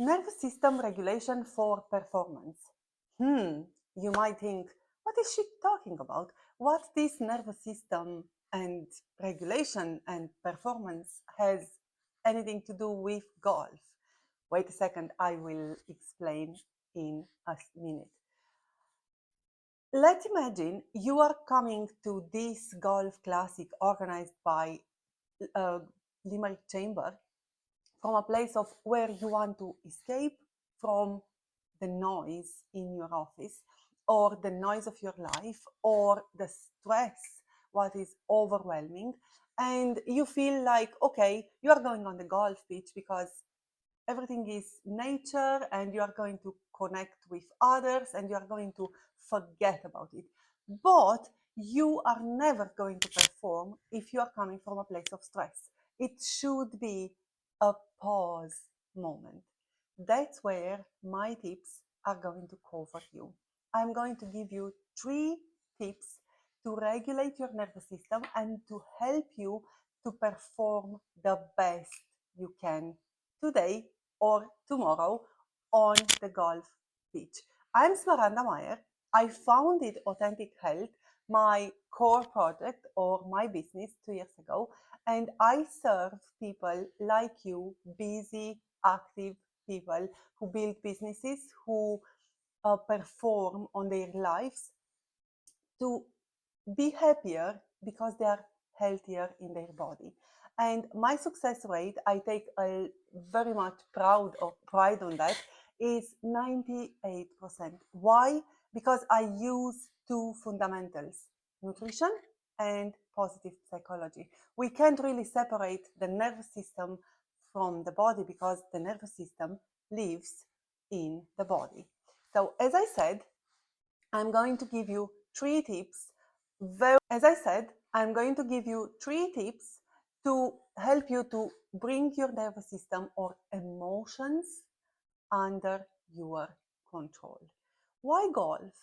Nervous system regulation for performance. You might think, what is she talking about? What this nervous system and regulation and performance has anything to do with golf? Wait a second, I will explain in a minute. Let's imagine you are coming to this golf classic organized by uh, Limerick Chamber from a place of where you want to escape from the noise in your office or the noise of your life or the stress what is overwhelming, and you feel like, okay, you are going on the golf pitch because everything is nature and you are going to connect with others and you are going to forget about it. But you are never going to perform if you are coming from a place of stress. It should be a pause moment. That's where my tips are going to cover you. I'm going to give you 3 tips to regulate your nervous system and to help you to perform the best you can today or tomorrow on the golf pitch. I'm Smaranda Meyer. I founded Authentic Health, my core project or my business 2 years ago, and I serve people like you, busy, active people who build businesses, who perform on their lives to be happier because they are healthier in their body. And my success rate, I take a very much pride on that, is 98%. Why? Because I use 2 fundamentals: nutrition and positive psychology. We can't really separate the nervous system from the body because the nervous system lives in the body. So, as I said, I'm going to give you 3 tips. As I said, I'm going to give you 3 tips to help you to bring your nervous system or emotions under your control. Why golf?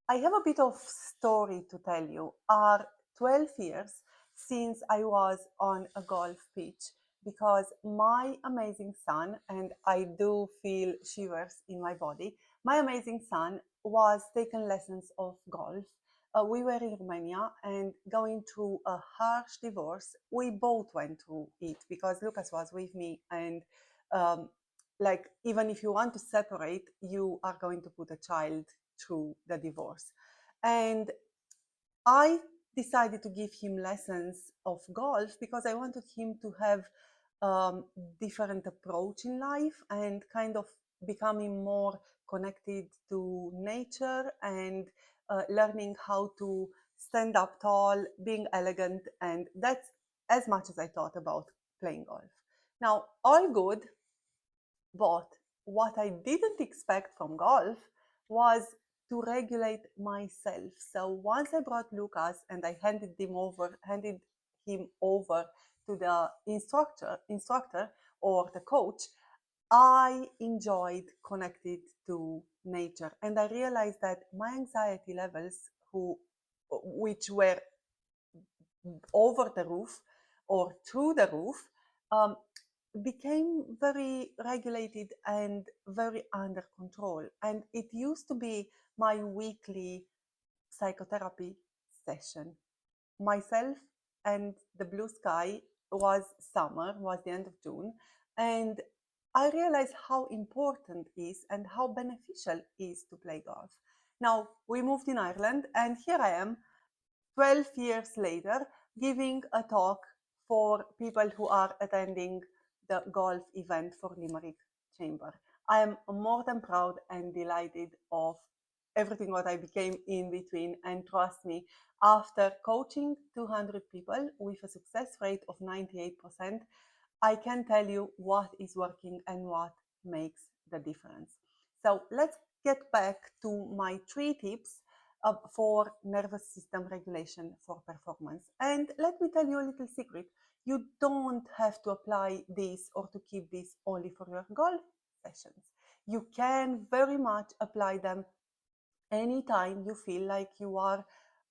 I have a bit of story to tell you. Are 12 years since I was on a golf pitch because my amazing son, and I do feel shivers in my body, my amazing son was taking lessons of golf. We were in Romania and going through a harsh divorce. We both went through it because Lucas was with me, and um, like, even if you want to separate, you are going to put a child through the divorce. And I decided to give him lessons of golf because I wanted him to have different approach in life and kind of becoming more connected to nature and learning how to stand up tall, being elegant, and that's as much as I thought about playing golf. Now, all good, but what I didn't expect from golf was to regulate myself. So once I brought Lucas and I handed him over to the instructor or the coach, I enjoyed connected to nature, and I realized that my anxiety levels, which were over the roof or through the roof, um, became very regulated and very under control. And it used to be my weekly psychotherapy session. Myself and the blue sky was summer, was the end of June, and I realized how important it is and how beneficial it is to play golf. Now, we moved in Ireland, and here I am 12 years later, giving a talk for people who are attending the golf event for Limerick Chamber. I am more than proud and delighted of everything what I became in between. And trust me, after coaching 200 people with a success rate of 98%, I can tell you what is working and what makes the difference. So let's get back to my 3 tips for nervous system regulation for performance. And let me tell you a little secret. You don't have to apply this or to keep this only for your golf sessions. You can very much apply them anytime you feel like you are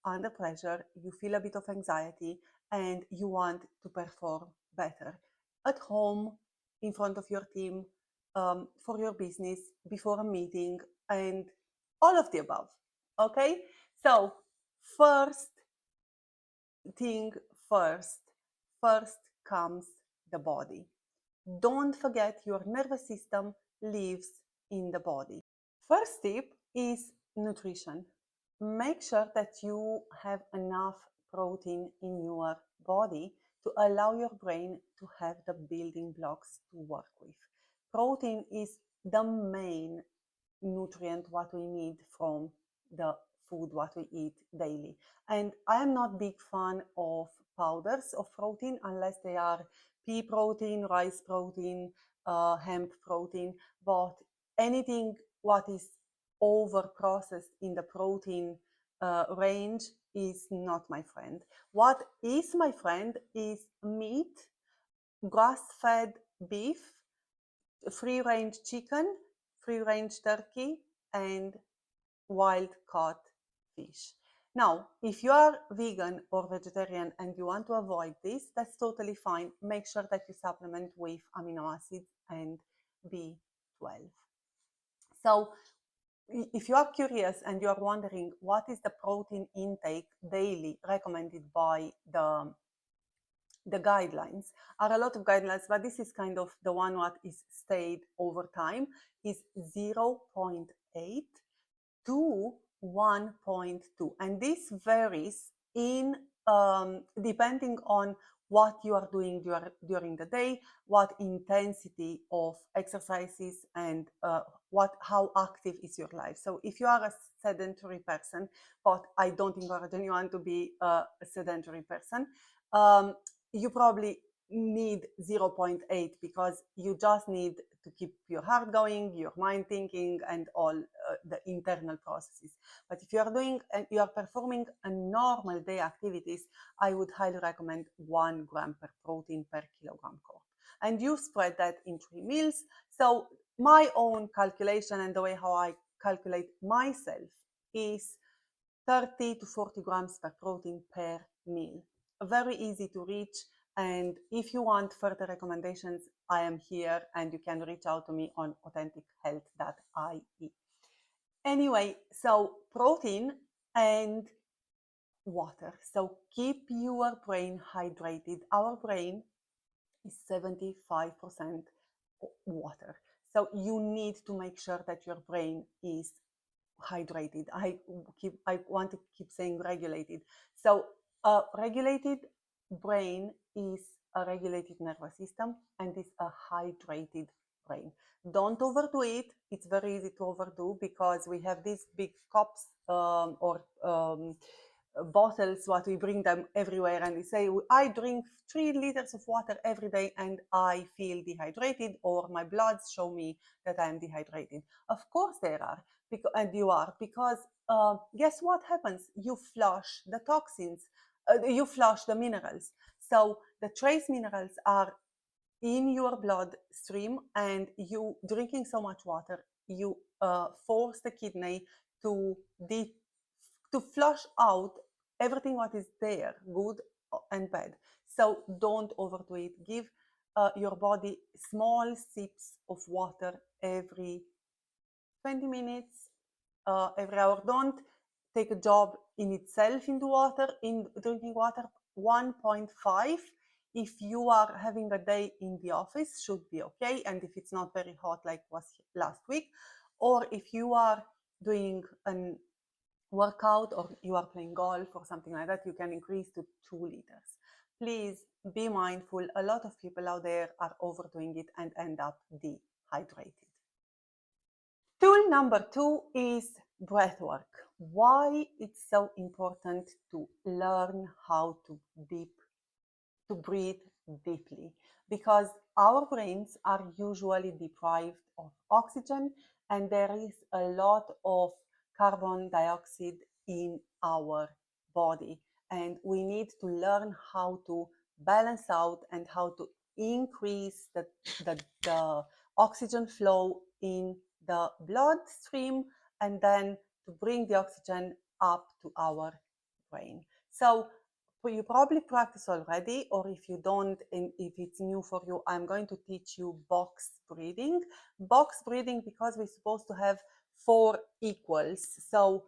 under pressure, you feel a bit of anxiety, and you want to perform better at home, in front of your team, for your business before a meeting, and all of the above. Okay, so first thing first, first comes the body. Don't forget your nervous system lives in the body. First tip is nutrition. Make sure that you have enough protein in your body to allow your brain to have the building blocks to work with. Protein is the main nutrient what we need from the food what we eat daily. And I am not big fan of powders of protein unless they are pea protein, rice protein, hemp protein, but anything what is over processed in the protein range is not my friend. What is my friend is meat, grass-fed beef, free-range chicken, free-range turkey, and wild-caught fish. Now, if you are vegan or vegetarian and you want to avoid this, that's totally fine. Make sure that you supplement with amino acids and B12. So, if you are curious and you are wondering what is the protein intake daily recommended by the guidelines, are a lot of guidelines, but this is kind of the one what is stayed over time, is 0.8 to 1.2, and this varies in depending on what you are doing during the day, what intensity of exercises, and how active is your life. So if you are a sedentary person, but I don't encourage anyone to be a sedentary person, you probably need 0.8 because you just need to keep your heart going, your mind thinking, and all the internal processes. But if you are doing and you are performing a normal day activities, I would highly recommend 1 gram per protein per kilogram carb. And you spread that in 3 meals. So my own calculation and the way how I calculate myself is 30 to 40 grams per protein per meal. Very easy to reach. And if you want further recommendations, I am here and you can reach out to me on AuthenticHealth.ie. Anyway, so protein and water. So keep your brain hydrated. Our brain is 75% water. So you need to make sure that your brain is hydrated. I want to keep saying regulated. So a regulated brain is a regulated nervous system and is a hydrated brain. Don't overdo it. It's very easy to overdo because we have these big cups or bottles what we bring them everywhere and we say I drink 3 liters of water every day and I feel dehydrated, or my bloods show me that I am dehydrated. Of course there are, and you are, because guess what happens? You flush the toxins, you flush the minerals. So the trace minerals are in your bloodstream, and you drinking so much water, you force the kidney to flush out everything what is there, good and bad. So don't overdo it. Give your body small sips of water every 20 minutes, every hour. Don't take a job in itself into water, in drinking water. 1.5 if you are having a day in the office should be okay, and if it's not very hot like was last week, or if you are doing an workout or you are playing golf or something like that, you can increase to 2 liters. Please be mindful. A lot of people out there are overdoing it and end up dehydrated. Tool number 2 is breath work. Why it's so important to learn how to breathe deeply? Because our brains are usually deprived of oxygen and there is a lot of carbon dioxide in our body, and we need to learn how to balance out and how to increase the oxygen flow in the bloodstream, and then to bring the oxygen up to our brain. So you probably practice already, or if you don't, and if it's new for you, I'm going to teach you box breathing. Box breathing, because we're supposed to have 4 equals. So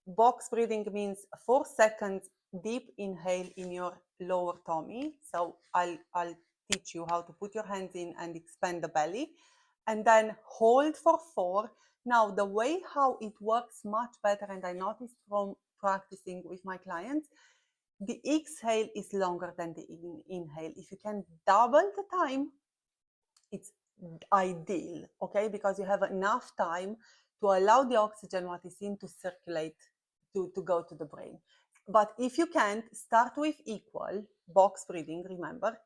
box breathing means 4 seconds deep inhale in your lower tummy. So I'll teach you how to put your hands in and expand the belly, and then hold for 4. Now, the way how it works much better, and I noticed from practicing with my clients, the exhale is longer than the inhale. If you can double the time, it's ideal, okay? Because you have enough time to allow the oxygen what is in to circulate, to go to the brain. But if you can't, start with equal box breathing, remember,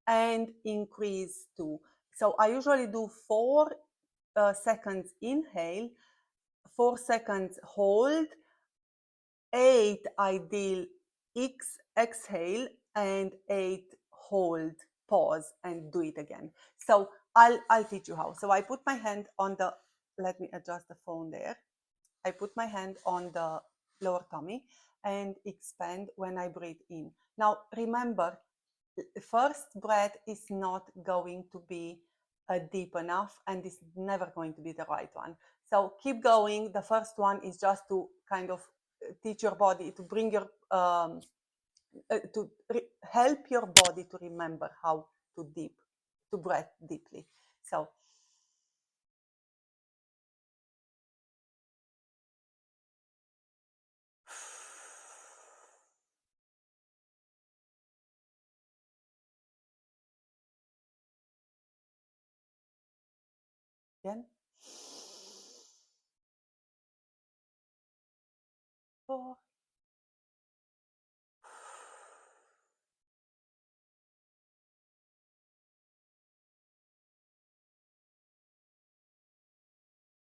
and increase to. So I usually do 4 seconds inhale, 4 seconds hold, 8 ideal exhale, and 8 hold, pause, and do it again. So I'll teach you how. So I put my hand on the, let me adjust the phone there. I put my hand on the lower tummy and expand when I breathe in. Now remember, first breath is not going to be deep enough, and is never going to be the right one. So keep going. The first one is just to kind of teach your body to bring your help your body to remember how to breathe deeply. So again, 4.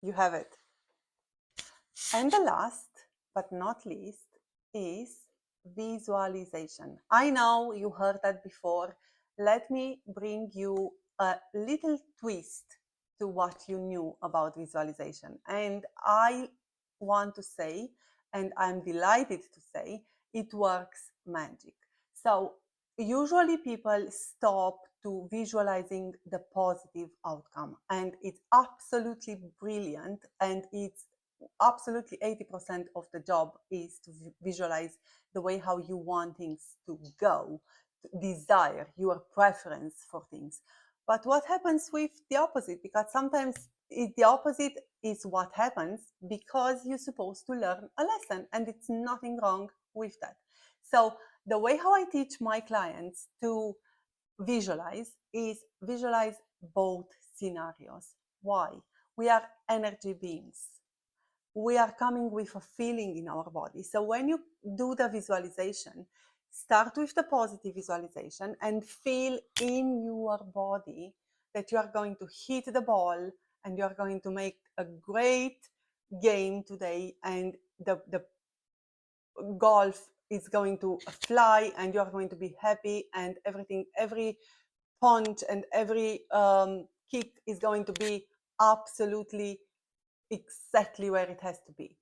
You have it. And the last but not least is visualization. I know you heard that before. Let me bring you a little twist to what you knew about visualization. And I want to say, and I'm delighted to say, it works magic. So usually people stop to visualizing the positive outcome, and it's absolutely brilliant, and it's absolutely 80% of the job is to visualize the way how you want things to go, desire your preference for things. But what happens with the opposite? Because sometimes the opposite is what happens because you're supposed to learn a lesson, and it's nothing wrong with that. So the way how I teach my clients to visualize is visualize both scenarios. Why? We are energy beings. We are coming with a feeling in our body. So when you do the visualization, start with the positive visualization and feel in your body that you are going to hit the ball and you are going to make a great game today, and the golf is going to fly and you are going to be happy, and everything, every punch and every kick is going to be absolutely exactly where it has to be.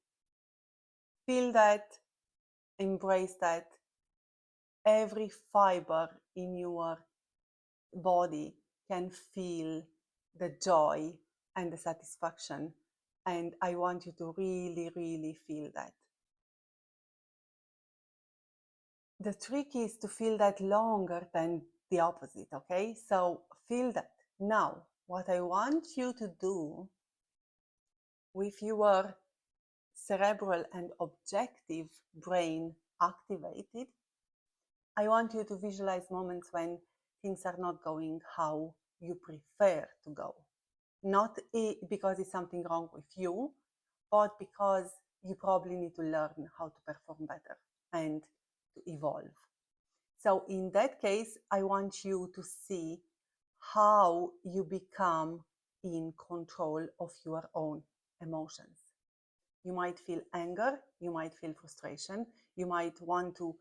Feel that, embrace that. Every fiber in your body can feel the joy and the satisfaction, and I want you to really, really feel that. The trick is to feel that longer than the opposite, okay? So feel that. Now, what I want you to do with your cerebral and objective brain activated, I want you to visualize moments when things are not going how you prefer to go. Not because it's something wrong with you, but because you probably need to learn how to perform better and to evolve. So in that case, I want you to see how you become in control of your own emotions. You might feel anger, you might feel frustration, you might want to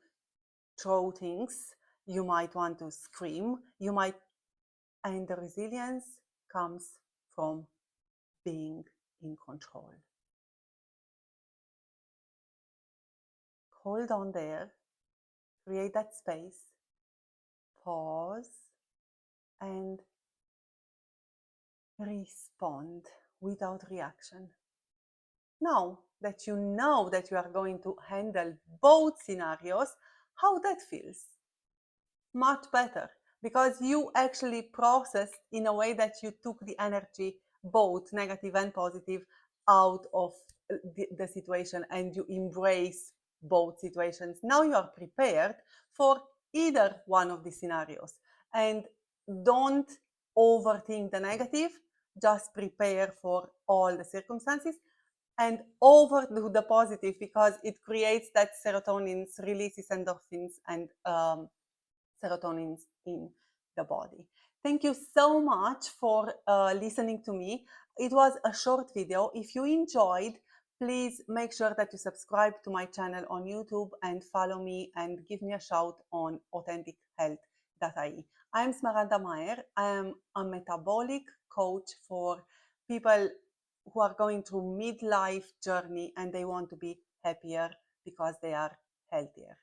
throw things, you might want to scream, and the resilience comes from being in control. Hold on there, create that space, pause, and respond without reaction. Now that you know that you are going to handle both scenarios, how that feels? Much better, because you actually processed in a way that you took the energy, both negative and positive, out of the situation, and you embrace both situations. Now you are prepared for either one of the scenarios, and don't overthink the negative, just prepare for all the circumstances and overdo the positive, because it creates that serotonin, releases endorphins and serotonin in the body. Thank you so much for listening to me. It was a short video. If you enjoyed, please make sure that you subscribe to my channel on YouTube and follow me and give me a shout on AuthenticHealth.ie. I'm Smaranda Mayer. I am a metabolic coach for people who are going through midlife journey and they want to be happier because they are healthier.